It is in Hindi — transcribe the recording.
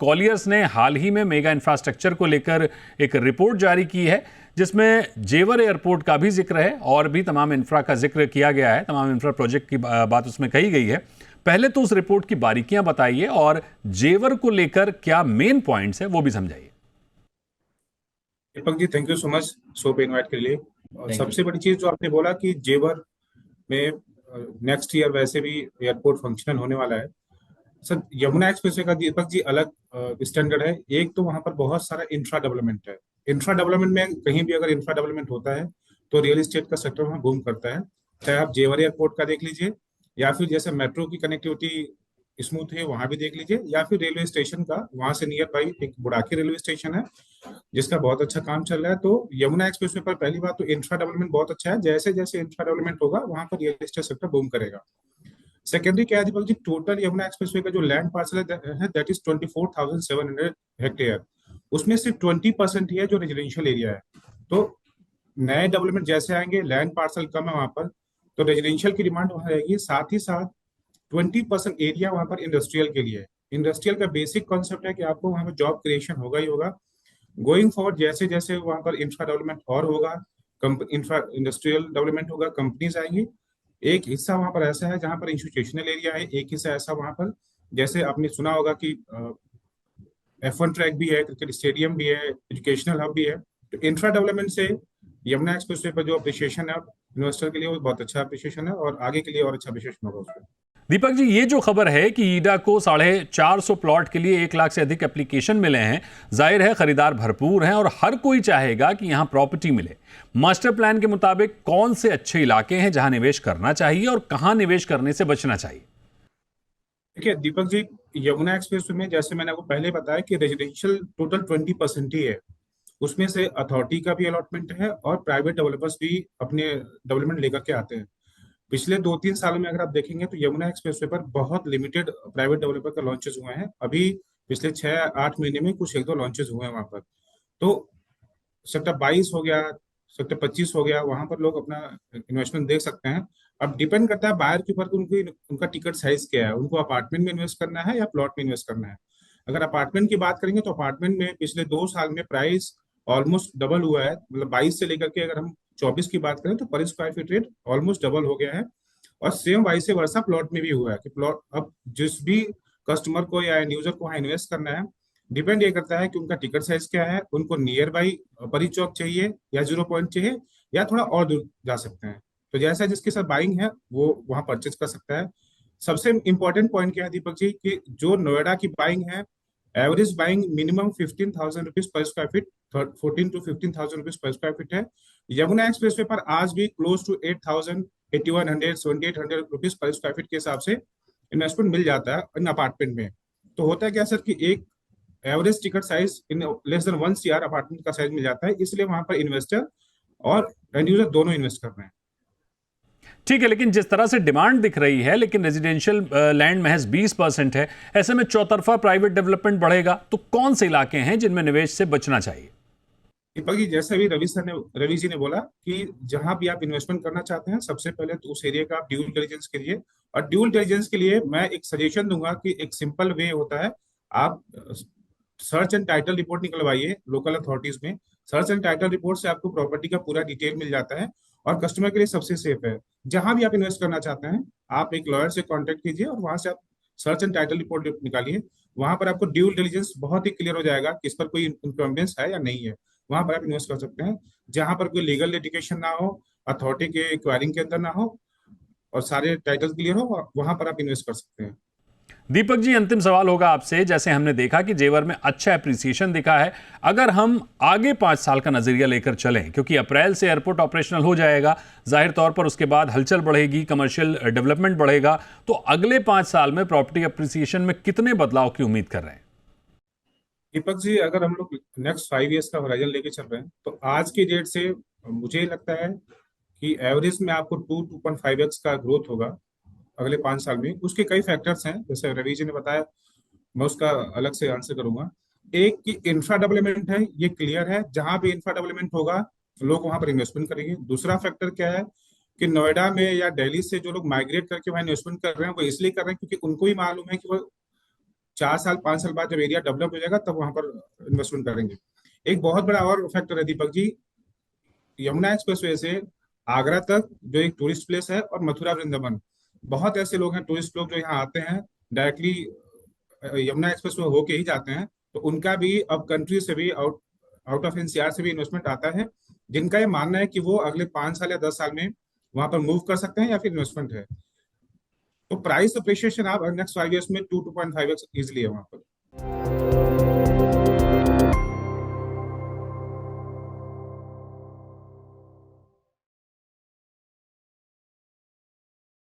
कॉलियर्स ने हाल ही में मेगा इंफ्रास्ट्रक्चर को लेकर एक रिपोर्ट जारी की है, जिसमें जेवर एयरपोर्ट का भी जिक्र है और भी तमाम इंफ्रा का जिक्र किया गया है, तमाम इंफ्रा प्रोजेक्ट की बात उसमें कही गई है। पहले तो उस रिपोर्ट की बारीकियां बताइए और जेवर को लेकर क्या मेन पॉइंट्स है वो भी समझाइए। Deepak ji, thank you so much show पे इनवाइट के लिए। और सबसे बड़ी चीज जो आपने बोला कि जेवर में नेक्स्ट ईयर वैसे भी एयरपोर्ट फंक्शनल होने वाला है। सर, यमुना एक्सप्रेसवे का दीपक जी अलग स्टैंडर्ड है। एक तो वहां पर बहुत सारा इंफ्रा डेवलपमेंट है। इंफ्रा डेवलपमेंट में कहीं भी अगर इंफ्रा डेवलपमेंट होता है तो रियल एस्टेट का सेक्टर वहाँ बूम करता है। चाहे आप जेवर एयरपोर्ट का देख लीजिए, या फिर जैसे मेट्रो की कनेक्टिविटी स्मूथ है वहां भी देख लीजिए, या फिर रेलवे स्टेशन का वहां से नियर बाई एक बुड़ाकी रेलवे स्टेशन है जिसका बहुत अच्छा काम चल रहा है। तो यमुना एक्सप्रेसवे पर पहली बात तो इंफ्रा डेवलपमेंट बहुत अच्छा है। जैसे जैसे इंफ्रा डेवलपमेंट होगा वहां पर रियल एस्टेट सेक्टर बूम करेगा। सेकेंडरी क्या है दीपक जी, टोटल यमुना एक्सप्रेसवे का जो लैंड पार्सल है दैट इज 24,700 हेक्टेयर। उसमें सिर्फ 20% ही है जो रेजिडेंशियल एरिया है। तो नए डेवलपमेंट जैसे आएंगे, लैंड पार्सल कम है वहां पर, तो रेजिडेंशियल की डिमांड वहां रहेगी। साथ ही साथ 20% एरिया वहां पर इंडस्ट्रियल के लिए है। इंडस्ट्रियल का बेसिक कॉन्सेप्ट है कि आपको वहां पर जॉब क्रिएशन होगा ही होगा। गोइंग फॉरवर्ड जैसे जैसे वहां पर इंफ्रा डेवलपमेंट और होगा, इंफ्रा इंडस्ट्रियल डेवलपमेंट होगा, कंपनीज आएंगी। एक हिस्सा वहां पर ऐसा है जहां पर इंस्टीट्यूशनल एरिया है, एक हिस्सा ऐसा वहां पर जैसे आपने सुना होगा कि F1 ट्रैक भी है, क्रिकेट स्टेडियम भी है, एजुकेशनल हब भी है। तो इंफ्रा डेवलपमेंट से यमुना एक्सप्रेसवे पर जो अप्रिशिएशन है इन्वेस्टर के लिए वो बहुत अच्छा अप्रिशिएशन है, और आगे के लिए और अच्छा अप्रिशिएशन होगा उसको। दीपक जी, ये जो खबर है कि ईडा को 450 प्लॉट के लिए 1 लाख से अधिक एप्लीकेशन मिले हैं, जाहिर है खरीदार भरपूर हैं और हर कोई चाहेगा कि यहां प्रॉपर्टी मिले। मास्टर प्लान के मुताबिक कौन से अच्छे इलाके हैं जहां निवेश करना चाहिए और कहां निवेश करने से बचना चाहिए? देखिए दीपक जी, यमुना एक्सप्रेसवे में जैसे मैंने आपको पहले बताया कि रेजिडेंशियल टोटल 20% ही है। उसमें से अथॉरिटी का भी अलॉटमेंट है और प्राइवेट डेवलपर्स भी अपने डेवलपमेंट लेकर के आते हैं। पिछले 2-3 सालों में अगर आप देखेंगे तो यमुना एक्सप्रेसवे पर बहुत लिमिटेड प्राइवेट डेवलपर का लॉन्चेस हुए हैं। अभी पिछले 6-8 महीने में कुछ एक दो लॉन्चेस हुए हैं वहां पर। तो सेक्टर 22 हो गया, सेक्टर 25 हो गया, वहां पर लोग अपना इन्वेस्टमेंट देख सकते हैं। अब डिपेंड करता है बायर के ऊपर कि उनकी उनका टिकट साइज क्या है, उनको अपार्टमेंट में इन्वेस्ट करना है या प्लॉट में इन्वेस्ट करना है। अगर अपार्टमेंट की बात करेंगे तो अपार्टमेंट में पिछले 2 साल में प्राइस ऑलमोस्ट डबल हुआ है। मतलब 22 से लेकर के अगर हम 24 की बात करें तो पर square feet rate almost double हो गया है। और सेम वाइस से वर्षा प्लॉट में भी हुआ है कि प्लॉट अब जिस भी कस्टमर को या एंड यूजर को वहाँ इन्वेस्ट करना है, डिपेंड ये करता है कि उनका टिकट साइज क्या है, उनको नियर बाई परी चौक चाहिए या 0 पॉइंट चाहिए या थोड़ा और दूर जा सकते हैं। तो जैसा जिसके साथ बाइंग है वो वहां परचेज कर सकता है। सबसे इंपॉर्टेंट पॉइंट क्या है दीपक जी कि जो नोएडा की बाइंग है, average buying minimum 15,000 rupees per square feet, 14 to 15,000 rupees per square feet है। यमुना एक्सप्रेसवे पर आज भी close to 8,000, 8,100, 7,800 rupees per square feet के हिसाब से इन्वेस्टमेंट मिल जाता है इन अपार्टमेंट में। तो होता है क्या सर कि एक average ticket size in less than 1 CR apartment का साइज मिल जाता है, इसलिए वहां पर इन्वेस्टर और एंड यूजर दोनों इन्वेस्ट कर रहे हैं। ठीक है, लेकिन जिस तरह से डिमांड दिख रही है, लेकिन रेजिडेंशियल लैंड महज 20% है, ऐसे में चौतरफा प्राइवेट डेवलपमेंट बढ़ेगा, तो कौन से इलाके हैं जिनमें निवेश से बचना चाहिए? दीपक जी, जैसे अभी रवि जी ने बोला कि जहां भी आप इन्वेस्टमेंट करना चाहते हैं सबसे पहले तो उस एरिया का आप ड्यूल डिलिजेंस करिए। और ड्यूल डिलिजेंस के लिए मैं एक सजेशन दूंगा कि एक सिंपल वे होता है, आप सर्च एंड टाइटल रिपोर्ट निकलवाइए लोकल अथॉरिटीज में। सर्च एंड टाइटल रिपोर्ट से आपको प्रॉपर्टी का पूरा डिटेल मिल जाता है और कस्टमर के लिए सबसे सेफ है। जहां भी आप इन्वेस्ट करना चाहते हैं आप एक लॉयर से कांटेक्ट कीजिए और वहां से आप सर्च एंड टाइटल रिपोर्ट निकालिए। वहां पर आपको ड्यूल डिलिजेंस बहुत ही क्लियर हो जाएगा कि इस पर कोई इनकम्बेंस है या नहीं है। वहां पर आप इन्वेस्ट कर सकते हैं जहां पर कोई लीगल लिटिगेशन ना हो, अथॉरिटी के एक्वायरिंग के अंदर ना हो और सारे टाइटल क्लियर हो, वहां पर आप इन्वेस्ट कर सकते हैं। दीपक जी, अंतिम सवाल होगा आपसे। जैसे हमने देखा कि जेवर में अच्छा एप्रिसिएशन दिखा है, अगर हम आगे 5 साल का नजरिया लेकर चलें, क्योंकि अप्रैल से एयरपोर्ट ऑपरेशनल हो जाएगा, जाहिर तौर पर उसके बाद हलचल बढ़ेगी, कमर्शियल डेवलपमेंट बढ़ेगा, तो अगले 5 साल में प्रॉपर्टी एप्रिसिएशन में कितने बदलाव की उम्मीद कर रहे हैं? दीपक जी, अगर हम लोग नेक्स्ट 5 ईयर्स का होराइजन लेके चल रहे हैं तो आज की डेट से मुझे लगता है कि एवरेज में आपको 2.5x का ग्रोथ होगा अगले 5 साल में। उसके कई फैक्टर्स हैं, जैसे रवि जी ने बताया, मैं उसका अलग से आंसर करूंगा। एक की इंफ्रा डेवलपमेंट है, ये क्लियर है, जहां भी इंफ्रा डेवलपमेंट होगा लोग वहां पर इन्वेस्टमेंट करेंगे। दूसरा फैक्टर क्या है कि नोएडा में या दिल्ली से जो लोग माइग्रेट करके वहां इन्वेस्टमेंट कर रहे हैं वो इसलिए कर रहे हैं क्योंकि उनको भी मालूम है कि वो 4 साल 5 साल बाद जब एरिया डेवलप हो जाएगा तब वहां पर इन्वेस्टमेंट करेंगे। एक बहुत बड़ा और फैक्टर है दीपक जी, यमुना एक्सप्रेसवे से आगरा तक जो एक टूरिस्ट प्लेस है, और मथुरा वृंदावन, बहुत ऐसे लोग हैं, टूरिस्ट लोग जो यहाँ आते हैं डायरेक्टली यमुना एक्सप्रेसवे होके ही जाते हैं, तो उनका भी अब कंट्री से भी, आउट आउट ऑफ एनसीआर से भी इन्वेस्टमेंट आता है, जिनका ये मानना है कि वो अगले 5 साल या 10 साल में वहां पर मूव कर सकते हैं या फिर इन्वेस्टमेंट है। तो प्राइस अप्रिशिएशन आप नेक्स्ट 5 ईयर्स में 2.5x इजिली है वहां पर।